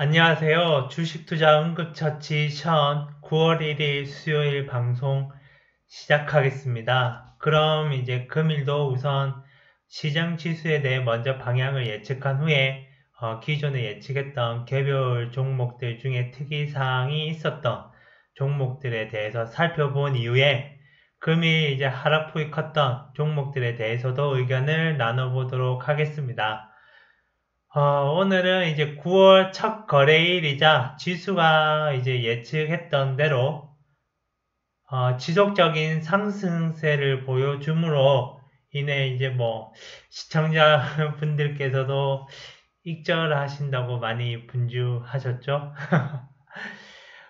안녕하세요. 주식투자 응급처치 션 9월 1일 수요일 방송 시작하겠습니다. 그럼 이제 금일도 우선 시장 지수에 대해 먼저 방향을 예측한 후에 기존에 예측했던 개별 종목들 중에 특이사항이 있었던 종목들에 대해서 살펴본 이후에 금일 이제 하락폭이 컸던 종목들에 대해서도 의견을 나눠보도록 하겠습니다. 오늘은 이제 9월 첫 거래일이자 지수가 이제 예측했던 대로 지속적인 상승세를 보여주므로 인해 이제 뭐 시청자분들께서도 익절하신다고 많이 분주하셨죠?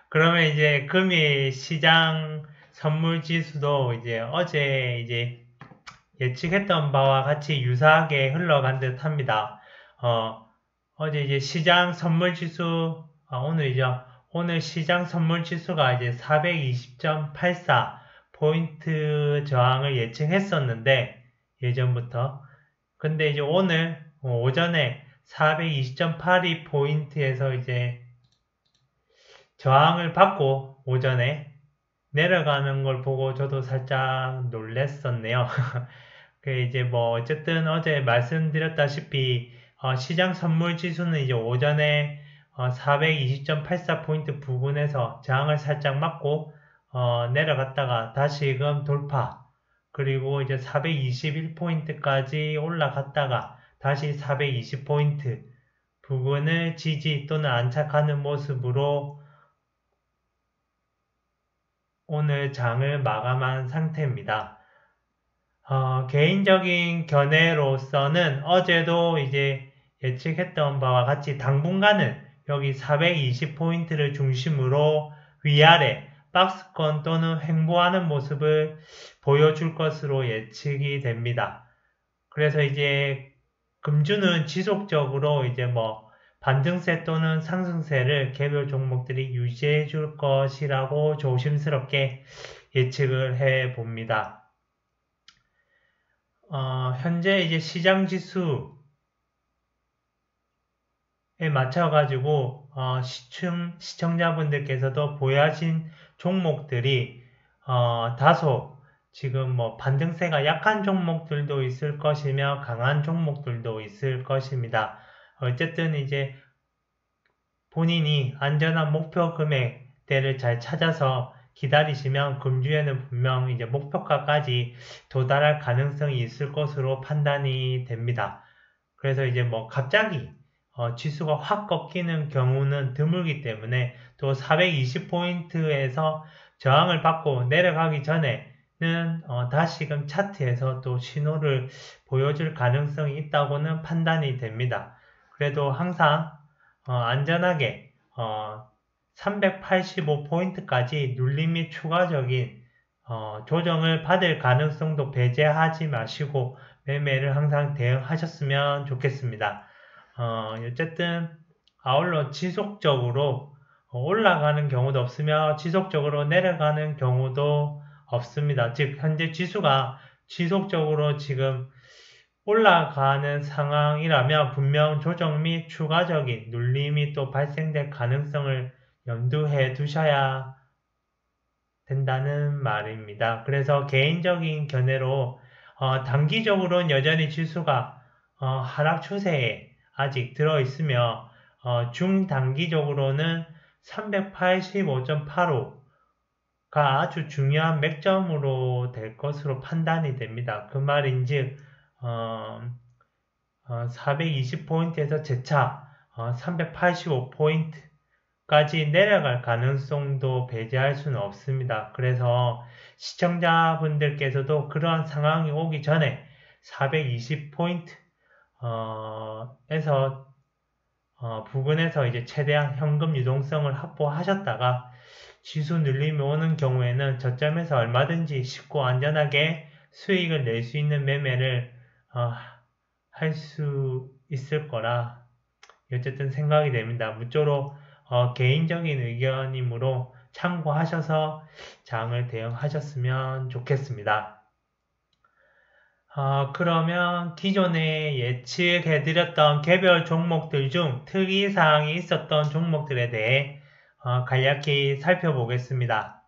그러면 이제 금일 시장 선물 지수도 이제 어제 이제 예측했던 바와 같이 유사하게 흘러간 듯 합니다. 어제 이제 시장 선물 지수, 오늘 시장 선물 지수가 이제 420.84 포인트 저항을 예측했었는데, 예전부터. 근데 이제 오늘 오전에 420.82 포인트에서 이제 저항을 받고 오전에 내려가는 걸 보고 저도 살짝 놀랬었네요. 그 이제 뭐 어쨌든 어제 말씀드렸다시피 시장 선물 지수는 이제 오전에 420.84포인트 부근에서 저항을 살짝 맞고 내려갔다가 다시금 돌파, 그리고 이제 421포인트까지 올라갔다가 다시 420포인트 부근을 지지 또는 안착하는 모습으로 오늘 장을 마감한 상태입니다. 개인적인 견해로서는 어제도 이제 예측했던 바와 같이 당분간은 여기 420포인트를 중심으로 위아래 박스권 또는 횡보하는 모습을 보여줄 것으로 예측이 됩니다. 그래서 이제 금주는 지속적으로 이제 뭐 반등세 또는 상승세를 개별 종목들이 유지해 줄 것이라고 조심스럽게 예측을 해 봅니다. 현재 이제 시장 지수에 맞춰가지고, 시청자분들께서도 보유하신 종목들이, 다소 지금 뭐 반등세가 약한 종목들도 있을 것이며 강한 종목들도 있을 것입니다. 어쨌든 이제 본인이 안전한 목표 금액대를 잘 찾아서 기다리시면 금주에는 분명 이제 목표가까지 도달할 가능성이 있을 것으로 판단이 됩니다. 그래서 이제 뭐 갑자기 지수가 확 꺾이는 경우는 드물기 때문에 또 420포인트에서 저항을 받고 내려가기 전에는 다시금 차트에서 또 신호를 보여줄 가능성이 있다고는 판단이 됩니다. 그래도 항상 안전하게 385포인트까지 눌림 및 추가적인 조정을 받을 가능성도 배제하지 마시고 매매를 항상 대응하셨으면 좋겠습니다. 어쨌든 아울러 지속적으로 올라가는 경우도 없으며 지속적으로 내려가는 경우도 없습니다. 즉 현재 지수가 지속적으로 지금 올라가는 상황이라면 분명 조정 및 추가적인 눌림이 또 발생될 가능성을 염두해 두셔야 된다는 말입니다. 그래서 개인적인 견해로 단기적으로는 여전히 지수가 하락 추세에 아직 들어있으며 중단기적으로는 385.85가 아주 중요한 맥점으로 될 것으로 판단이 됩니다. 그 말인즉 420포인트에서 재차 385포인트까지 내려갈 가능성도 배제할 수는 없습니다. 그래서 시청자분들께서도 그러한 상황이 오기 전에 420포인트 에서 부근에서 이제 최대한 현금 유동성을 확보하셨다가 지수 눌림이 오는 경우에는 저점에서 얼마든지 쉽고 안전하게 수익을 낼 수 있는 매매를 할 수 있을 거라 어쨌든 생각이 됩니다. 무쪼록 개인적인 의견이므로 참고하셔서 장을 대응하셨으면 좋겠습니다. 그러면 기존에 예측해드렸던 개별 종목들 중 특이사항이 있었던 종목들에 대해 간략히 살펴보겠습니다.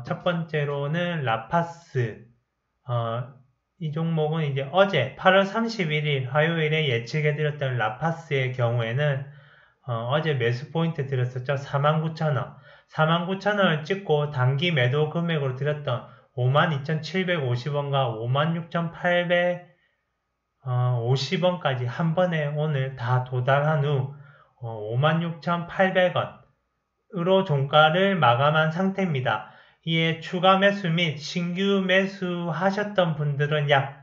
첫 번째로는 라파스. 이 종목은 이제 어제 8월 31일 화요일에 예측해드렸던 라파스의 경우에는 어제 매수 포인트 드렸었죠. 49,000원. 49,000원을 찍고 단기 매도 금액으로 드렸던 52,750원과 56,850원까지 한 번에 오늘 다 도달한 후 56,800원으로 종가를 마감한 상태입니다. 이에 추가 매수 및 신규 매수 하셨던 분들은 약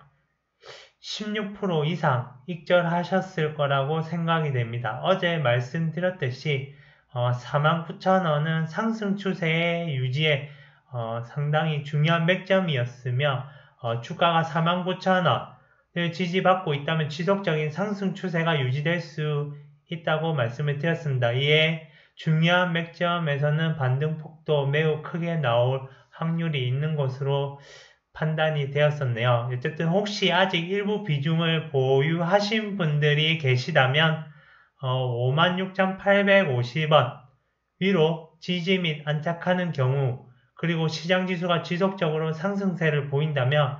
16% 이상 익절하셨을 거라고 생각이 됩니다. 어제 말씀드렸듯이 49,000원은 상승 추세의 유지에 상당히 중요한 맥점이었으며 주가가 49,000원을 지지받고 있다면 지속적인 상승 추세가 유지될 수 있다고 말씀을 드렸습니다. 이에 중요한 맥점에서는 반등폭도 매우 크게 나올 확률이 있는 것으로 판단이 되었었네요. 어쨌든 혹시 아직 일부 비중을 보유하신 분들이 계시다면 56,850원 위로 지지 및 안착하는 경우 그리고 시장지수가 지속적으로 상승세를 보인다면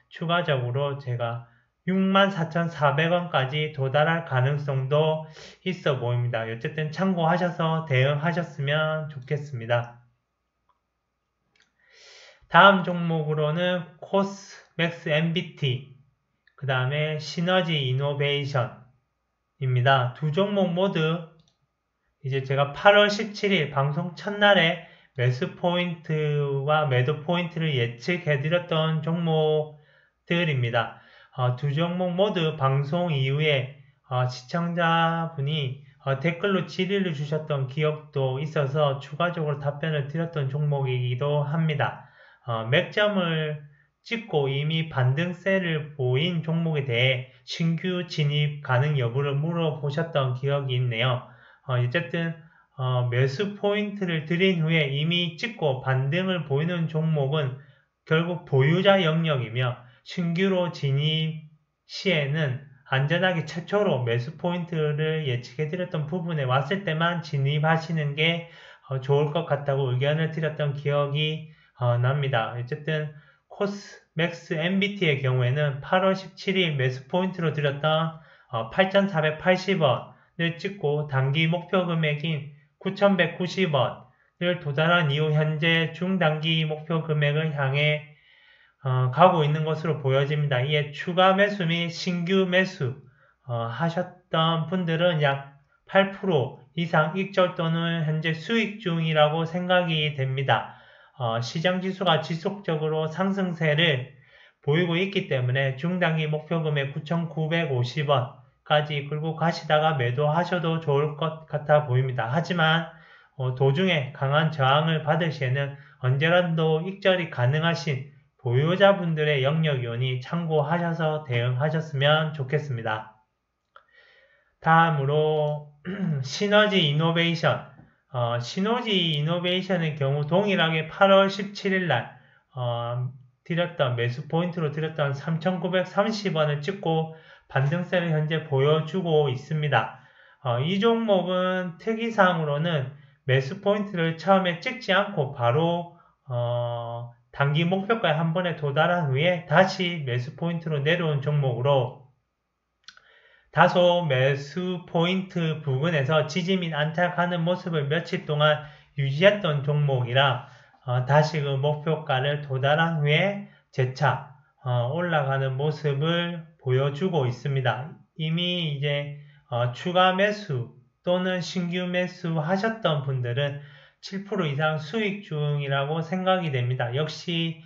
추가적으로 제가 64,400원까지 도달할 가능성도 있어 보입니다. 어쨌든 참고하셔서 대응하셨으면 좋겠습니다. 다음 종목으로는 코스맥스 MBT, 그 다음에 시너지 이노베이션입니다. 두 종목 모두 이제 제가 8월 17일 방송 첫날에 매수 포인트와 매도 포인트를 예측해드렸던 종목들입니다. 두 종목 모두 방송 이후에 시청자분이 댓글로 질의를 주셨던 기억도 있어서 추가적으로 답변을 드렸던 종목이기도 합니다. 맥점을 찍고 이미 반등세를 보인 종목에 대해 신규 진입 가능 여부를 물어보셨던 기억이 있네요. 어쨌든 매수 포인트를 드린 후에 이미 찍고 반등을 보이는 종목은 결국 보유자 영역이며 신규로 진입 시에는 안전하게 최초로 매수 포인트를 예측해드렸던 부분에 왔을 때만 진입하시는 게 좋을 것 같다고 의견을 드렸던 기억이 납니다. 어쨌든 코스맥스 MBT의 경우에는 8월 17일 매수 포인트로 드렸던 8,480원을 찍고 단기 목표 금액인 9,190원을 도달한 이후 현재 중단기 목표 금액을 향해 가고 있는 것으로 보여집니다. 이에 추가 매수 및 신규 매수 하셨던 분들은 약 8% 이상 익절 또는 현재 수익 중이라고 생각이 됩니다. 시장 지수가 지속적으로 상승세를 보이고 있기 때문에 중단기 목표 금액 9,950원까지 끌고 가시다가 매도하셔도 좋을 것 같아 보입니다. 하지만 도중에 강한 저항을 받을 시에는 언제라도 익절이 가능하신 보유자분들의 영역이오니 참고하셔서 대응하셨으면 좋겠습니다. 다음으로 시너지 이노베이션. 시너지 이노베이션의 경우 동일하게 8월 17일 날 드렸던 매수 포인트로 드렸던 3,930원을 찍고 반등세를 현재 보여주고 있습니다. 이 종목은 특이사항으로는 매수 포인트를 처음에 찍지 않고 바로 단기 목표가에 한 번에 도달한 후에 다시 매수 포인트로 내려온 종목으로 다소 매수 포인트 부근에서 지지 및 안착하는 모습을 며칠 동안 유지했던 종목이라 다시 그 목표가를 도달한 후에 재차 올라가는 모습을 보여주고 있습니다. 이미 이제 추가 매수 또는 신규 매수 하셨던 분들은 7% 이상 수익 중이라고 생각이 됩니다. 역시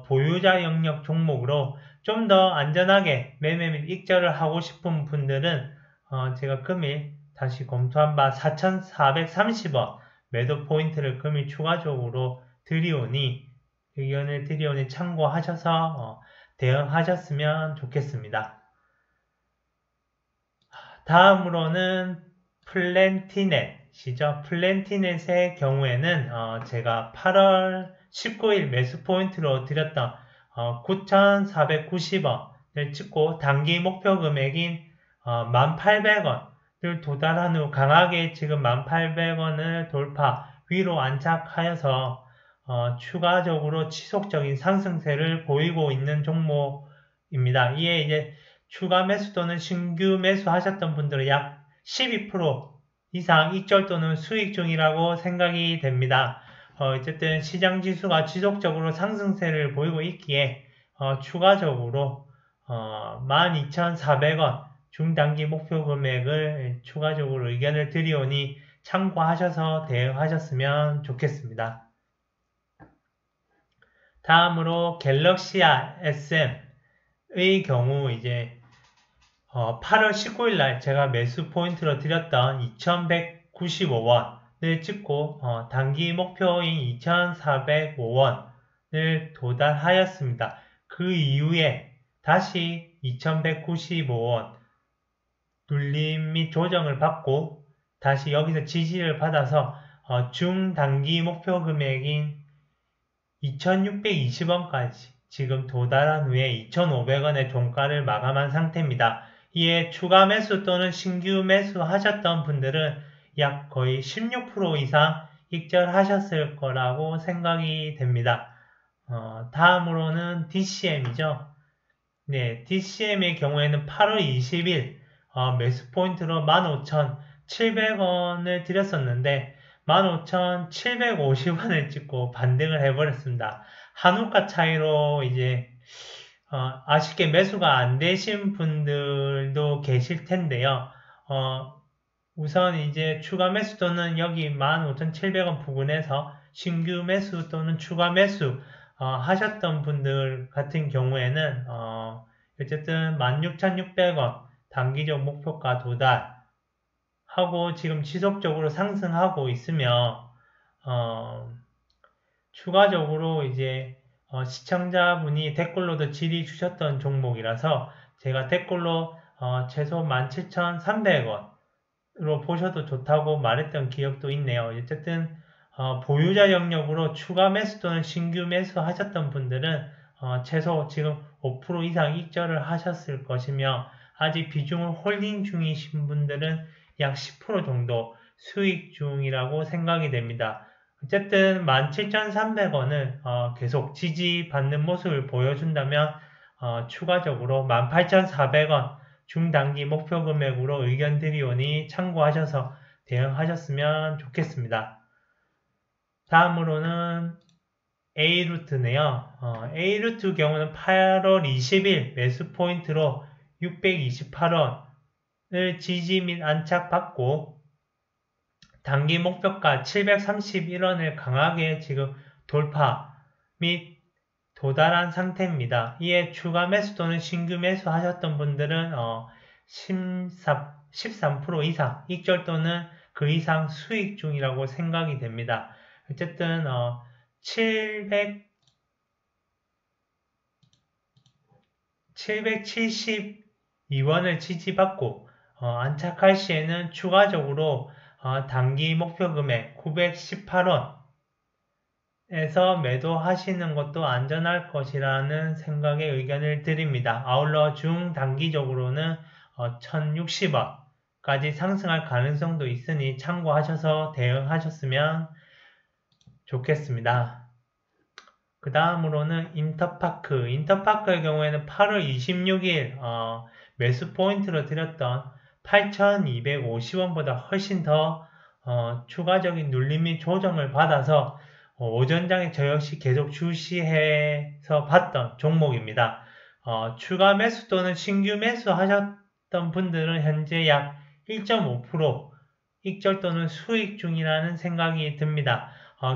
보유자 영역 종목으로 좀 더 안전하게 매매 및 익절을 하고 싶은 분들은 제가 금일 다시 검토한 바 4,430원 매도 포인트를 금일 추가적으로 의견을 드리오니 참고하셔서 대응하셨으면 좋겠습니다. 다음으로는 플랜티넷이죠. 플랜티넷의 경우에는 제가 8월 19일 매수 포인트로 드렸던 9,490원을 찍고 단기 목표 금액인 1,800원을 도달한 후 강하게 지금 1,800원을 돌파 위로 안착하여서 추가적으로 지속적인 상승세를 보이고 있는 종목입니다. 이에 이제 추가 매수 또는 신규 매수 하셨던 분들은 약 12% 이상 익절 또는 수익 중이라고 생각이 됩니다. 어쨌든 시장 지수가 지속적으로 상승세를 보이고 있기에 추가적으로 12,400원 중단기 목표 금액을 추가적으로 의견을 드리오니 참고하셔서 대응하셨으면 좋겠습니다. 다음으로 갤럭시아 SM의 경우 이제 8월 19일 날 제가 매수 포인트로 드렸던 2,195원을 찍고 단기 목표인 2,405원을 도달하였습니다. 그 이후에 다시 2,195원 눌림 및 조정을 받고 다시 여기서 지지를 받아서 중단기 목표 금액인 2,620원까지 지금 도달한 후에 2,500원의 종가를 마감한 상태입니다. 이에 추가 매수 또는 신규 매수 하셨던 분들은 약 거의 16% 이상 익절하셨을 거라고 생각이 됩니다. 다음으로는 DCM이죠. 네, DCM의 경우에는 8월 20일 매수 포인트로 15,700원을 드렸었는데 15,750원을 찍고 반등을 해버렸습니다. 한우가 차이로 이제 아쉽게 매수가 안 되신 분들도 계실 텐데요. 우선 이제 추가 매수 또는 여기 15,700원 부근에서 신규 매수 또는 추가 매수 하셨던 분들 같은 경우에는 어쨌든 16,600원 단기적 목표가 도달하고 지금 지속적으로 상승하고 있으며 추가적으로 이제 시청자분이 댓글로도 질의 주셨던 종목이라서 제가 댓글로 최소 17,300원으로 보셔도 좋다고 말했던 기억도 있네요. 어쨌든 보유자 영역으로 추가 매수 또는 신규 매수 하셨던 분들은 최소 지금 5% 이상 익절을 하셨을 것이며 아직 비중을 홀딩 중이신 분들은 약 10% 정도 수익 중이라고 생각이 됩니다. 어쨌든 17,300원을 계속 지지받는 모습을 보여준다면 추가적으로 18,400원 중단기 목표 금액으로 의견 드리오니 참고하셔서 대응하셨으면 좋겠습니다. 다음으로는 A루트네요. A루트 경우는 8월 20일 매수 포인트로 628원을 지지 및 안착받고 단기 목표가 731원을 강하게 지금 돌파 및 도달한 상태입니다. 이에 추가 매수 또는 신규 매수 하셨던 분들은 13% 이상 익절 또는 그 이상 수익 중이라고 생각이 됩니다. 어쨌든 772원을 지지받고 안착할 시에는 추가적으로 단기 목표 금액 918원에서 매도하시는 것도 안전할 것이라는 생각의 의견을 드립니다. 아울러 중단기적으로는 1060원까지 상승할 가능성도 있으니 참고하셔서 대응하셨으면 좋겠습니다. 그 다음으로는 인터파크. 인터파크의 경우에는 8월 26일 매수 포인트로 드렸던 8,250원보다 훨씬 더 추가적인 눌림 및 조정을 받아서 오전장에 저 역시 계속 주시해서 봤던 종목입니다. 추가 매수 또는 신규 매수 하셨던 분들은 현재 약 1.5% 익절 또는 수익 중이라는 생각이 듭니다.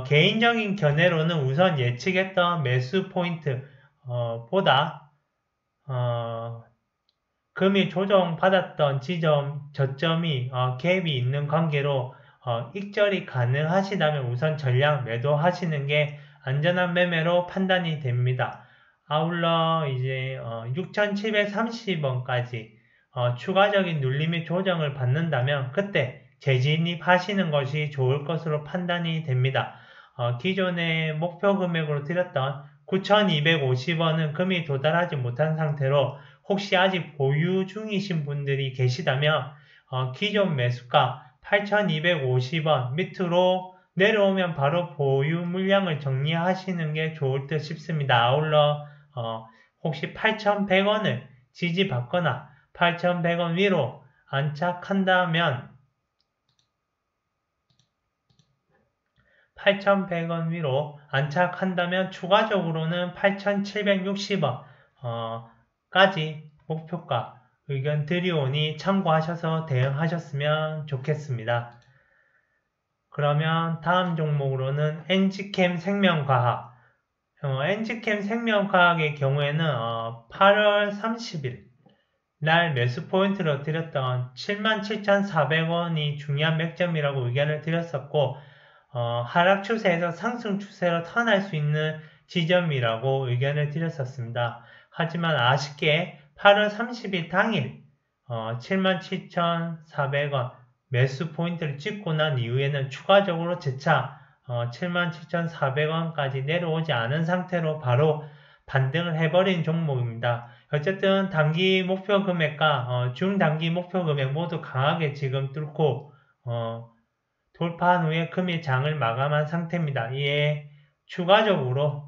개인적인 견해로는 우선 예측했던 매수 포인트 보다 금이 조정받았던 저점이 갭이 있는 관계로 익절이 가능하시다면 우선 전량 매도하시는 게 안전한 매매로 판단이 됩니다. 아울러 이제 6,730원까지 추가적인 눌림의 조정을 받는다면 그때 재진입하시는 것이 좋을 것으로 판단이 됩니다. 기존의 목표 금액으로 드렸던 9,250원은 금이 도달하지 못한 상태로 혹시 아직 보유 중이신 분들이 계시다면 기존 매수가 8,250원 밑으로 내려오면 바로 보유 물량을 정리하시는 게 좋을 듯 싶습니다. 아울러 혹시 8,100원을 지지받거나 8,100원 위로 안착한다면 8,100원 위로 안착한다면 추가적으로는 8,760원 까지 목표가 의견 드리오니 참고하셔서 대응하셨으면 좋겠습니다. 그러면 다음 종목으로는 엔지캠 생명과학. 엔지캠 생명과학의 경우에는 8월 30일 날 매수 포인트로 드렸던 77,400원이 중요한 맥점이라고 의견을 드렸었고 하락 추세에서 상승 추세로 턴할 수 있는 지점이라고 의견을 드렸었습니다. 하지만 아쉽게 8월 30일 당일 77,400원 매수 포인트를 찍고 난 이후에는 추가적으로 재차 77,400원까지 내려오지 않은 상태로 바로 반등을 해버린 종목입니다. 어쨌든 단기 목표 금액과 중단기 목표 금액 모두 강하게 지금 뚫고 돌파한 후에 금일 장을 마감한 상태입니다. 이에 추가적으로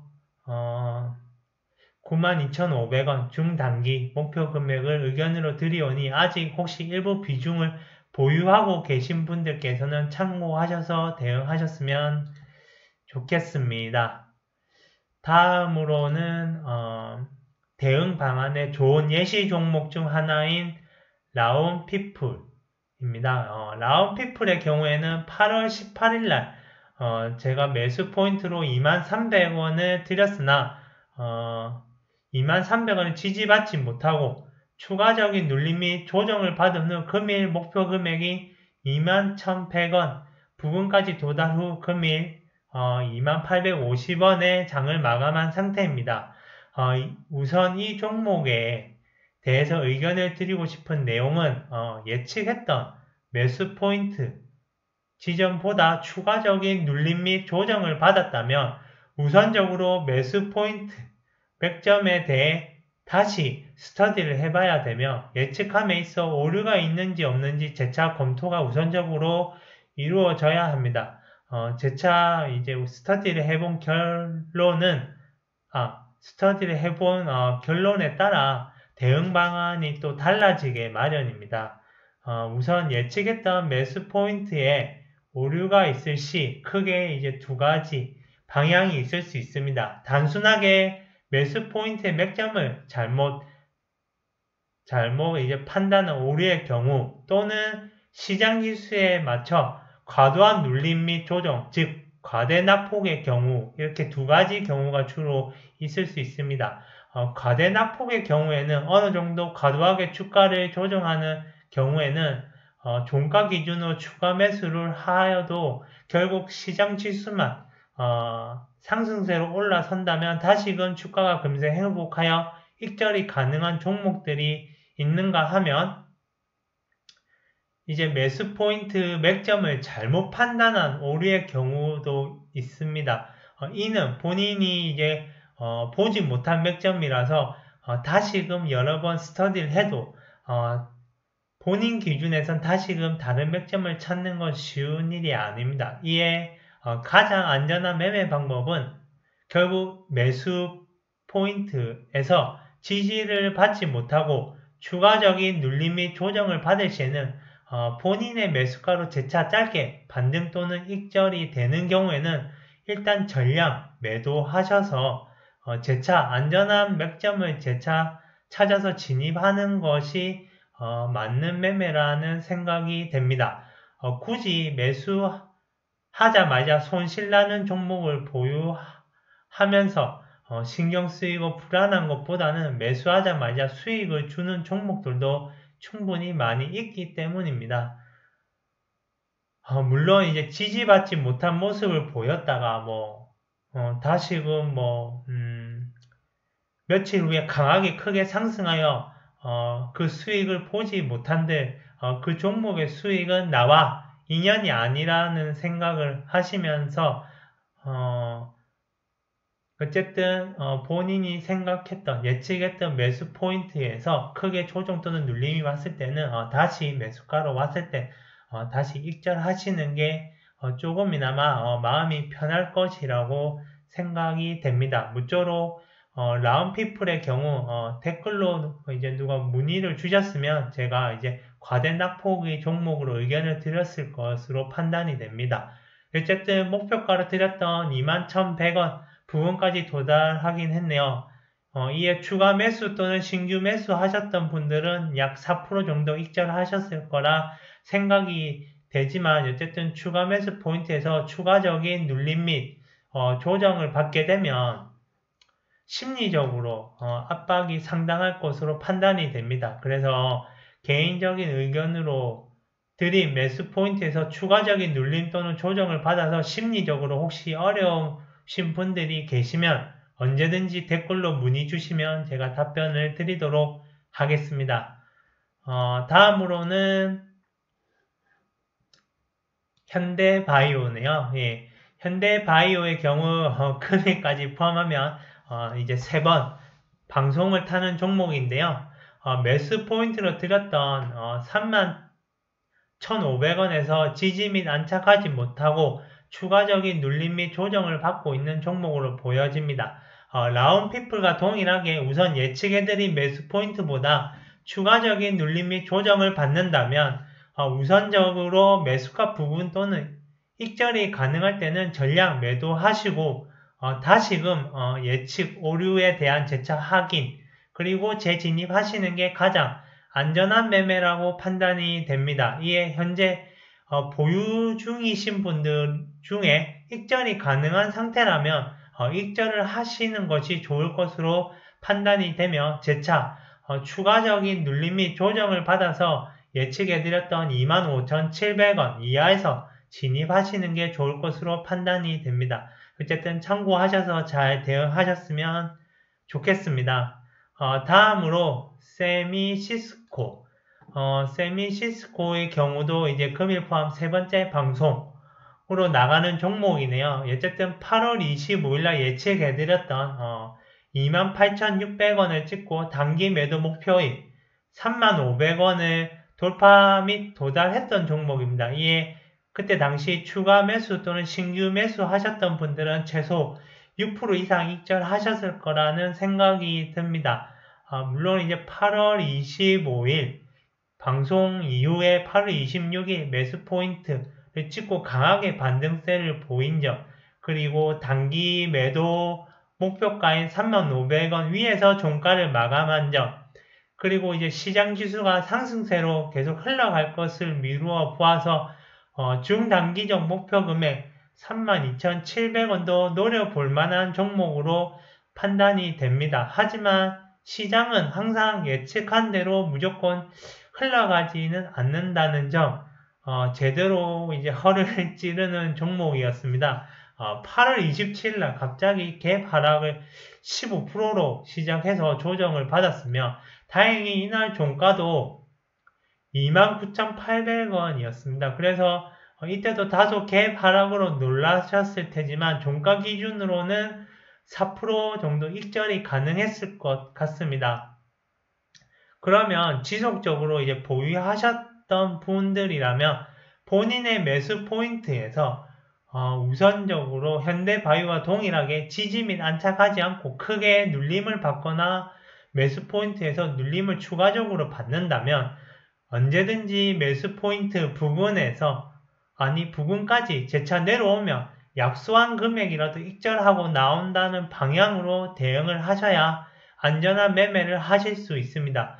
92,500원 중단기 목표 금액을 의견으로 드리오니 아직 혹시 일부 비중을 보유하고 계신 분들께서는 참고하셔서 대응하셨으면 좋겠습니다. 다음으로는 대응 방안의 좋은 예시 종목 중 하나인 라온피플입니다. 라온피플의 경우에는 8월 18일날 제가 매수 포인트로 23,300원을 드렸으나 23,300원을 지지받지 못하고 추가적인 눌림 및 조정을 받은 후 금일 목표 금액이 21,100원 부근까지 도달 후 금일 2850원에 장을 마감한 상태입니다. 우선 이 종목에 대해서 의견을 드리고 싶은 내용은 예측했던 매수 포인트 지점보다 추가적인 눌림 및 조정을 받았다면 우선적으로 매수 포인트 맥점에 대해 다시 스터디를 해봐야 되며 예측함에 있어 오류가 있는지 없는지 재차 검토가 우선적으로 이루어져야 합니다. 재차 이제 스터디를 해본 결론에 따라 대응 방안이 또 달라지게 마련입니다. 우선 예측했던 매수 포인트에 오류가 있을 시 크게 이제 두 가지 방향이 있을 수 있습니다. 단순하게 매수 포인트의 맥점을 잘못 이제 판단한 오류의 경우 또는 시장 지수에 맞춰 과도한 눌림 및 조정, 즉 과대 낙폭의 경우 이렇게 두 가지 경우가 주로 있을 수 있습니다. 과대 낙폭의 경우에는 어느 정도 과도하게 주가를 조정하는 경우에는 종가 기준으로 추가 매수를 하여도 결국 시장 지수만 상승세로 올라선다면 다시금 주가가 금세 회복하여 익절이 가능한 종목들이 있는가 하면 이제 매수 포인트 맥점을 잘못 판단한 오류의 경우도 있습니다. 이는 본인이 이제 보지 못한 맥점이라서 다시금 여러 번 스터디를 해도 본인 기준에선 다시금 다른 맥점을 찾는 건 쉬운 일이 아닙니다. 이에 가장 안전한 매매 방법은 결국 매수 포인트에서 지지를 받지 못하고 추가적인 눌림 및 조정을 받을 시에는 본인의 매수가로 재차 짧게 반등 또는 익절이 되는 경우에는 일단 전량 매도하셔서 재차 안전한 맥점을 재차 찾아서 진입하는 것이 맞는 매매라는 생각이 됩니다. 굳이 매수하자마자 손실나는 종목을 보유하면서 신경 쓰이고 불안한 것보다는 매수하자마자 수익을 주는 종목들도 충분히 많이 있기 때문입니다. 물론 이제 지지받지 못한 모습을 보였다가 다시금 며칠 후에 강하게 크게 상승하여 그 수익을 보지 못한들 그 종목의 수익은 나와 인연이 아니라는 생각을 하시면서 어쨌든 본인이 생각했던 예측했던 매수 포인트에서 크게 조정 또는 눌림이 왔을 때는 다시 매수가로 왔을 때 다시 익절하시는 게 조금이나마 마음이 편할 것이라고 생각이 됩니다. 무쪼록 라운피플의 경우 댓글로 이제 누가 문의를 주셨으면 제가 이제 과대 낙폭의 종목으로 의견을 드렸을 것으로 판단이 됩니다. 어쨌든 목표가로 드렸던 21,100원 부분까지 도달하긴 했네요. 이에 추가 매수 또는 신규 매수 하셨던 분들은 약 4% 정도 익절하셨을 거라 생각이 되지만 어쨌든 추가 매수 포인트에서 추가적인 눌림 및 조정을 받게 되면 심리적으로 압박이 상당할 것으로 판단이 됩니다. 그래서 개인적인 의견으로 드린 매수 포인트에서 추가적인 눌림 또는 조정을 받아서 심리적으로 혹시 어려우신 분들이 계시면 언제든지 댓글로 문의 주시면 제가 답변을 드리도록 하겠습니다. 다음으로는 현대바이오네요. 예, 현대바이오의 경우 금액까지 포함하면 이제 3번 방송을 타는 종목인데요. 매수 포인트로 드렸던 31,500원에서 지지 및 안착하지 못하고 추가적인 눌림 및 조정을 받고 있는 종목으로 보여집니다. 라운피플과 동일하게 우선 예측해드린 매수 포인트보다 추가적인 눌림 및 조정을 받는다면 우선적으로 매수가 부분 또는 익절이 가능할 때는 전량 매도하시고 다시금 예측 오류에 대한 재차 확인 그리고 재진입하시는 게 가장 안전한 매매라고 판단이 됩니다. 이에 현재 보유 중이신 분들 중에 익절이 가능한 상태라면 익절을 하시는 것이 좋을 것으로 판단이 되며 재차 추가적인 눌림 및 조정을 받아서 예측해드렸던 25,700원 이하에서 진입하시는 게 좋을 것으로 판단이 됩니다. 어쨌든 참고하셔서 잘 대응하셨으면 좋겠습니다. 다음으로 세미시스코. 세미시스코의 경우도 이제 금일 포함 3번째 방송으로 나가는 종목이네요. 어쨌든 8월 25일날 예측해드렸던 28,600원을 찍고 단기 매도 목표인 35,500원을 돌파 및 도달했던 종목입니다. 이에 그때 당시 추가 매수 또는 신규 매수 하셨던 분들은 최소 6% 이상 익절하셨을 거라는 생각이 듭니다. 물론 이제 8월 25일 방송 이후에 8월 26일 매수 포인트를 찍고 강하게 반등세를 보인 점, 그리고 단기 매도 목표가인 35,500원 위에서 종가를 마감한 점, 그리고 이제 시장 지수가 상승세로 계속 흘러갈 것을 미루어 보아서 중단기적 목표 금액 32,700원도 노려볼 만한 종목으로 판단이 됩니다. 하지만 시장은 항상 예측한 대로 무조건 흘러가지는 않는다는 점, 제대로 이제 허를 찌르는 종목이었습니다. 8월 27일 갑자기 갭 하락을 15%로 시작해서 조정을 받았으며 다행히 이날 종가도 29,800원이었습니다. 그래서 이때도 다소 갭 하락으로 놀라셨을 테지만 종가 기준으로는 4% 정도 익절이 가능했을 것 같습니다. 그러면 지속적으로 이제 보유하셨던 분들이라면 본인의 매수 포인트에서 우선적으로 현대바이오와 동일하게 지지 및 안착하지 않고 크게 눌림을 받거나 매수 포인트에서 눌림을 추가적으로 받는다면 언제든지 매수 포인트 부근에서 부근까지 재차 내려오면 약소한 금액이라도 익절하고 나온다는 방향으로 대응을 하셔야 안전한 매매를 하실 수 있습니다.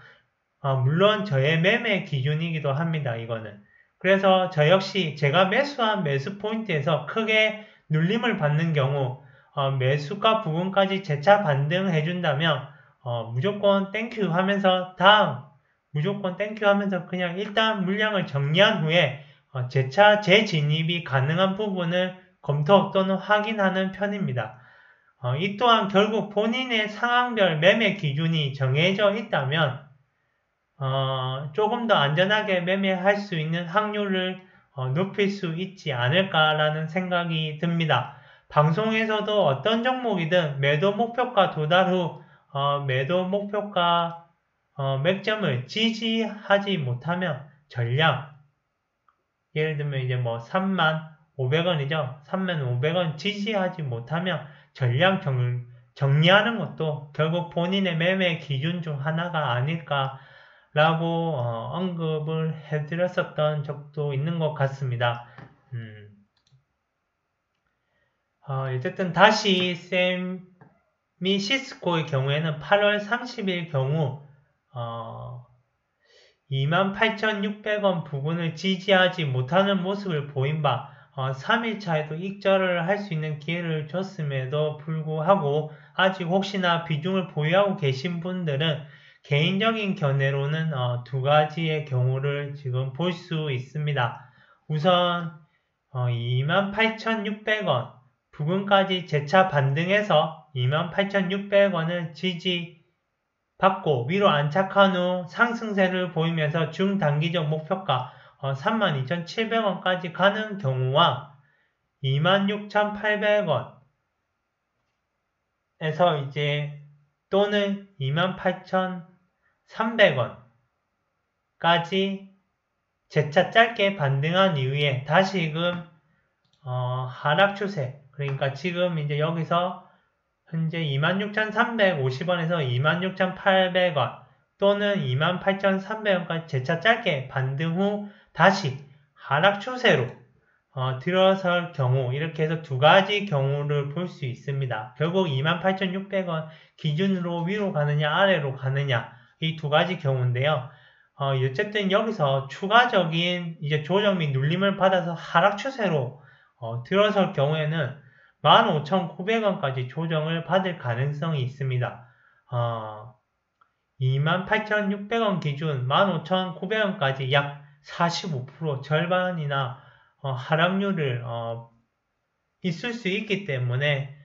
물론 저의 매매 기준이기도 합니다. 이거는. 그래서 저 역시 제가 매수한 매수 포인트에서 크게 눌림을 받는 경우 매수가 부분까지 재차 반등해준다면 무조건 땡큐 하면서 무조건 땡큐 하면서 그냥 일단 물량을 정리한 후에 재차 재진입이 가능한 부분을 검토 또는 확인하는 편입니다. 이 또한 결국 본인의 상황별 매매 기준이 정해져 있다면 조금 더 안전하게 매매할 수 있는 확률을 높일 수 있지 않을까라는 생각이 듭니다. 방송에서도 어떤 종목이든 매도 목표가 도달 후 매도 목표가 맥점을 지지하지 못하면 전량, 예를 들면 이제 뭐 35,500원이죠. 35,500원 지지하지 못하면 전량 정리하는 것도 결국 본인의 매매 기준 중 하나가 아닐까라고 언급을 해드렸었던 적도 있는 것 같습니다. 어쨌든 다시 세미시스코의 경우에는 8월 30일 경우 28,600원 부근을 지지하지 못하는 모습을 보인 바 3일차에도 익절을 할 수 있는 기회를 줬음에도 불구하고 아직 혹시나 비중을 보유하고 계신 분들은 개인적인 견해로는 두 가지의 경우를 지금 볼 수 있습니다. 우선 28,600원 부근까지 재차 반등해서 28,600원을 지지받고 위로 안착한 후 상승세를 보이면서 중단기적 목표가 32,700원까지 가는 경우와 26,800원에서 이제 또는 28,300원까지 재차 짧게 반등한 이후에 다시금 하락 추세, 그러니까 지금 이제 여기서 현재 26,350원에서 26,800원 또는 28,300원까지 재차 짧게 반등 후 다시 하락 추세로 들어설 경우, 이렇게 해서 두 가지 경우를 볼 수 있습니다. 결국 28,600원 기준으로 위로 가느냐 아래로 가느냐, 이 두 가지 경우인데요. 어쨌든 여기서 추가적인 이제 조정 및 눌림을 받아서 하락 추세로 들어설 경우에는 15,900원까지 조정을 받을 가능성이 있습니다. 28,600원 기준 15,900원까지 약 45% 절반이나 하락률을 있을 수 있기 때문에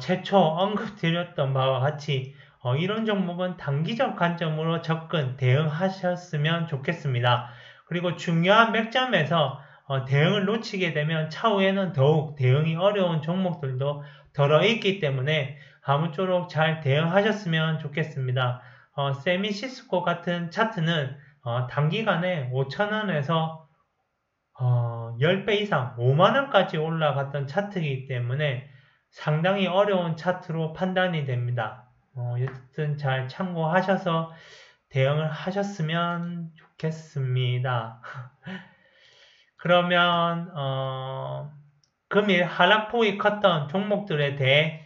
최초 언급드렸던 바와 같이 이런 종목은 단기적 관점으로 접근, 대응하셨으면 좋겠습니다. 그리고 중요한 맥점에서 대응을 놓치게 되면 차후에는 더욱 대응이 어려운 종목들도 들어있기 때문에 아무쪼록 잘 대응하셨으면 좋겠습니다. 세미시스코 같은 차트는 단기간에 5,000원에서 10배 이상 5만원까지 올라갔던 차트이기 때문에 상당히 어려운 차트로 판단이 됩니다. 어쨌든 잘 참고하셔서 대응을 하셨으면 좋겠습니다. 그러면 금일 하락폭이 컸던 종목들에 대해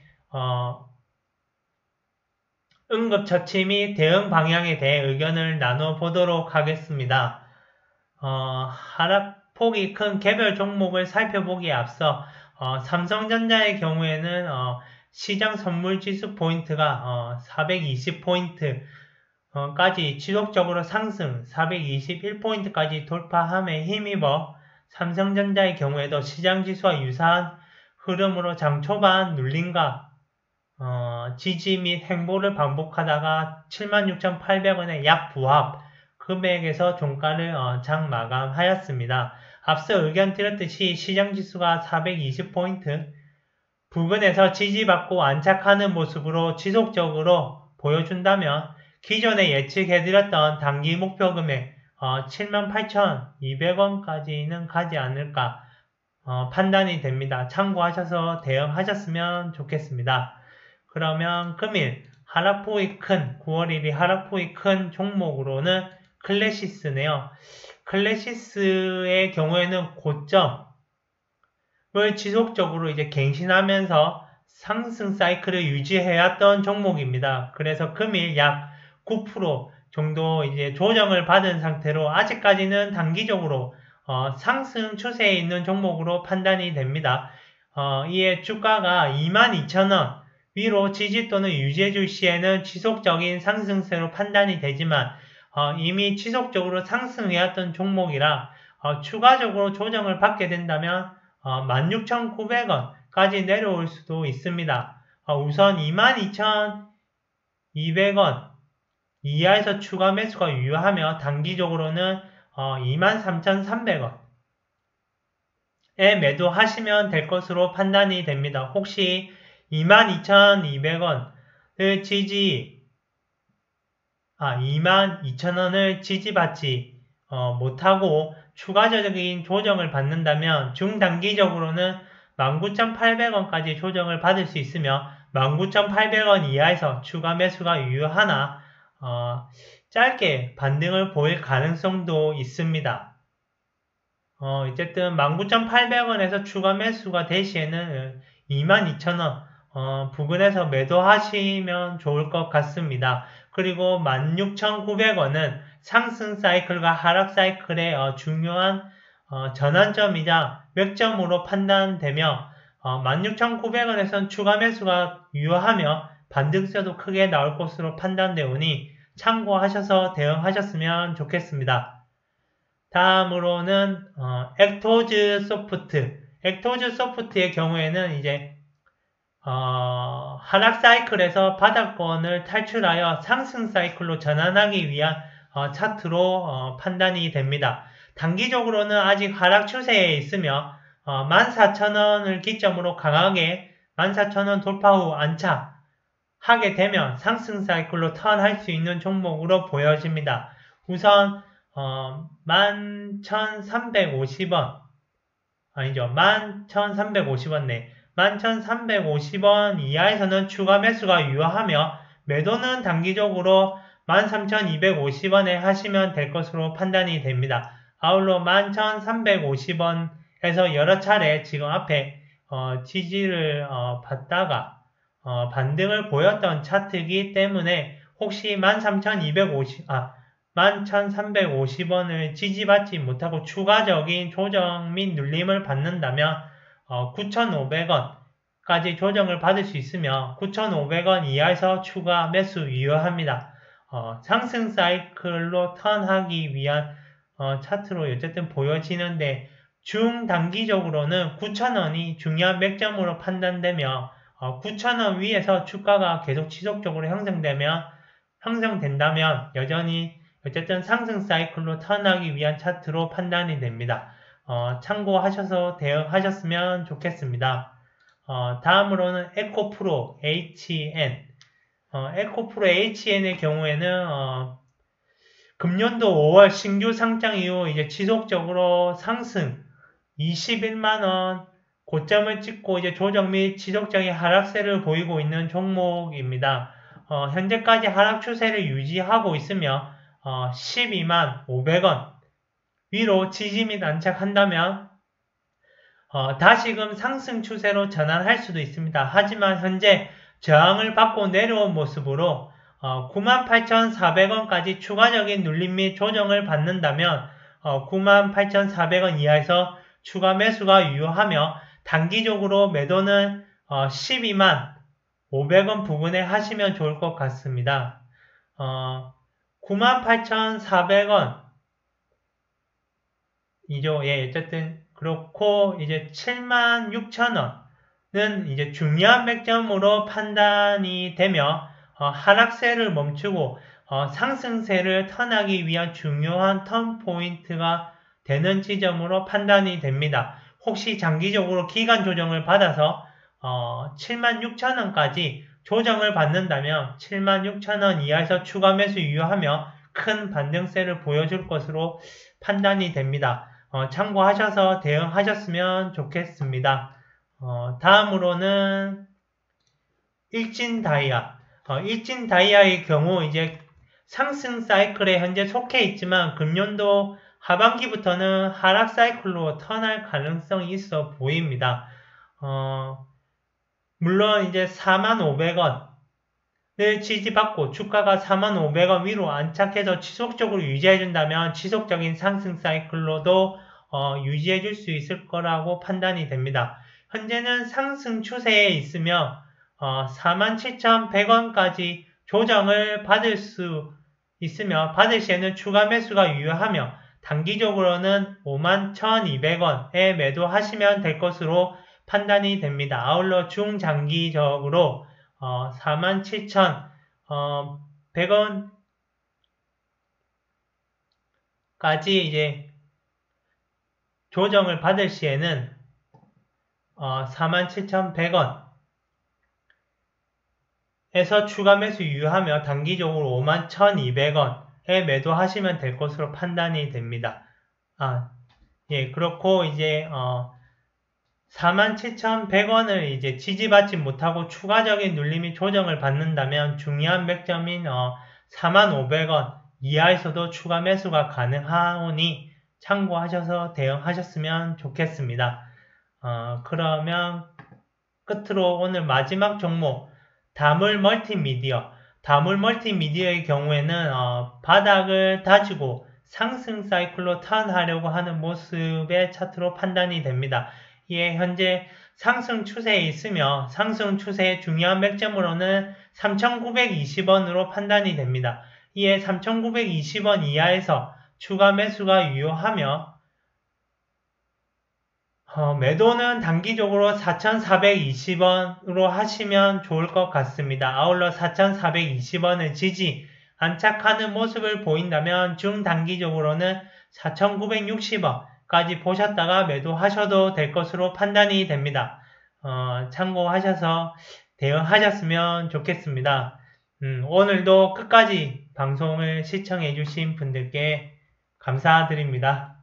응급처치 및 대응 방향에 대해 의견을 나눠보도록 하겠습니다. 하락폭이 큰 개별 종목을 살펴보기에 앞서 삼성전자의 경우에는 시장 선물지수 포인트가 420포인트까지 지속적으로 상승, 421포인트까지 돌파함에 힘입어 삼성전자의 경우에도 시장지수와 유사한 흐름으로 장 초반 눌림과 지지 및 횡보를 반복하다가 76,800원의 약 부합 금액에서 종가를 장 마감하였습니다. 앞서 의견 드렸듯이 시장지수가 420포인트 부근에서 지지받고 안착하는 모습으로 지속적으로 보여준다면 기존에 예측해드렸던 단기 목표 금액 78,200원까지는 가지 않을까 판단이 됩니다. 참고하셔서 대응하셨으면 좋겠습니다. 그러면 금일 하락폭이 큰 9월 1일 하락폭이 큰 종목으로는 클래시스네요. 클래시스의 경우에는 고점을 지속적으로 이제 갱신하면서 상승 사이클을 유지해왔던 종목입니다. 그래서 금일 약 9% 정도 이제 조정을 받은 상태로 아직까지는 단기적으로 상승 추세에 있는 종목으로 판단이 됩니다. 이에 주가가 22,000원 위로 지지 또는 유지해줄 시에는 지속적인 상승세로 판단이 되지만 이미 지속적으로 상승해왔던 종목이라 추가적으로 조정을 받게 된다면 16,900원까지 내려올 수도 있습니다. 우선 22,200원 이하에서 추가 매수가 유효하며 단기적으로는 23,300원 매도하시면 될 것으로 판단이 됩니다. 혹시 22,200원을 22,000원을 지지받지 못하고 추가적인 조정을 받는다면 중단기적으로는 19,800원까지 조정을 받을 수 있으며 19,800원 이하에서 추가 매수가 유효하나 짧게 반등을 보일 가능성도 있습니다. 어쨌든 19,800원에서 추가 매수가 될 시에는 22,000원 부근에서 매도하시면 좋을 것 같습니다. 그리고 16,900원은 상승 사이클과 하락 사이클의 중요한 전환점이자 맥점으로 판단되며 16,900원에선 추가 매수가 유효하며 반등세도 크게 나올 것으로 판단되오니 참고하셔서 대응하셨으면 좋겠습니다. 다음으로는 액토즈 소프트. 액토즈 소프트의 경우에는 이제 하락 사이클에서 바닥권을 탈출하여 상승 사이클로 전환하기 위한 차트로 판단이 됩니다. 단기적으로는 아직 하락 추세에 있으며 14,000원을 기점으로 강하게 14,000원 돌파 후 안착하게 되면 상승 사이클로 턴할 수 있는 종목으로 보여집니다. 우선 11,350원 아니죠. 11,350원네. 11,350원 이하에서는 추가 매수가 유효하며 매도는 단기적으로 13,250원에 하시면 될 것으로 판단이 됩니다. 아울러 11,350원에서 여러 차례 지금 앞에 지지를 받다가 반등을 보였던 차트이기 때문에 혹시 11,350원을 지지받지 못하고 추가적인 조정 및 눌림을 받는다면 9,500원까지 조정을 받을 수 있으며 9,500원 이하에서 추가 매수 유효합니다. 상승 사이클로 턴하기 위한 차트로 어쨌든 보여지는데 중단기적으로는 9,000원이 중요한 맥점으로 판단되며 9,000원 위에서 주가가 계속 지속적으로 형성된다면 여전히 어쨌든 상승 사이클로 턴하기 위한 차트로 판단이 됩니다. 참고하셔서 대응하셨으면 좋겠습니다. 다음으로는 에코프로 HN. 에코프로 HN의 경우에는 금년도 5월 신규 상장 이후 이제 지속적으로 상승 21만원 고점을 찍고 이제 조정 및 지속적인 하락세를 보이고 있는 종목입니다. 현재까지 하락 추세를 유지하고 있으며 12만 500원 위로 지지 및 안착한다면 다시금 상승 추세로 전환할 수도 있습니다. 하지만 현재 저항을 받고 내려온 모습으로 98,400원까지 추가적인 눌림 및 조정을 받는다면 98,400원 이하에서 추가 매수가 유효하며 단기적으로 매도는 12만 500원 부근에 하시면 좋을 것 같습니다. 98,400원 이죠. 예, 어쨌든 그렇고 이제 76,000원은 이제 중요한 맥점으로 판단이 되며 하락세를 멈추고 상승세를 턴하기 위한 중요한 턴 포인트가 되는 지점으로 판단이 됩니다. 혹시 장기적으로 기간 조정을 받아서 76,000원까지 조정을 받는다면 76,000원 이하에서 추가 매수 유효하며 큰 반등세를 보여줄 것으로 판단이 됩니다. 참고하셔서 대응하셨으면 좋겠습니다. 다음으로는 일진다이아. 일진다이아의 경우 이제 상승 사이클에 현재 속해 있지만 금년도 하반기부터는 하락 사이클로 턴할 가능성이 있어 보입니다. 물론 이제 45,000원을 지지받고 주가가 45,000원 위로 안착해서 지속적으로 유지해준다면 지속적인 상승 사이클로도 유지해줄 수 있을 거라고 판단이 됩니다. 현재는 상승 추세에 있으며 47,100원까지 조정을 받을 수 있으며 받을 시에는 추가 매수가 유효하며 단기적으로는 51,200원에 매도하시면 될 것으로 판단이 됩니다. 아울러 중장기적으로 47,100원까지 이제 조정을 받을 시에는 47,100원 에서 추가 매수 유효하며 단기적으로 51,200원에 매도하시면 될 것으로 판단이 됩니다. 예, 그렇고 이제 47,100원을 이제 지지받지 못하고 추가적인 눌림이 조정을 받는다면 중요한 맥점인 45,000원 이하에서도 추가 매수가 가능하오니 참고하셔서 대응하셨으면 좋겠습니다. 그러면 끝으로 오늘 마지막 종목 다물 멀티미디어. 다물 멀티미디어의 경우에는 바닥을 다지고 상승 사이클로 턴하려고 하는 모습의 차트로 판단이 됩니다. 이에 현재 상승 추세에 있으며 상승 추세의 중요한 맥점으로는 3,920원으로 판단이 됩니다. 이에 3,920원 이하에서 추가 매수가 유효하며 매도는 단기적으로 4,420원으로 하시면 좋을 것 같습니다. 아울러 4,420원을 지지 안착하는 모습을 보인다면 중단기적으로는 4,960원까지 보셨다가 매도하셔도 될 것으로 판단이 됩니다. 참고하셔서 대응하셨으면 좋겠습니다. 오늘도 끝까지 방송을 시청해주신 분들께 감사드립니다.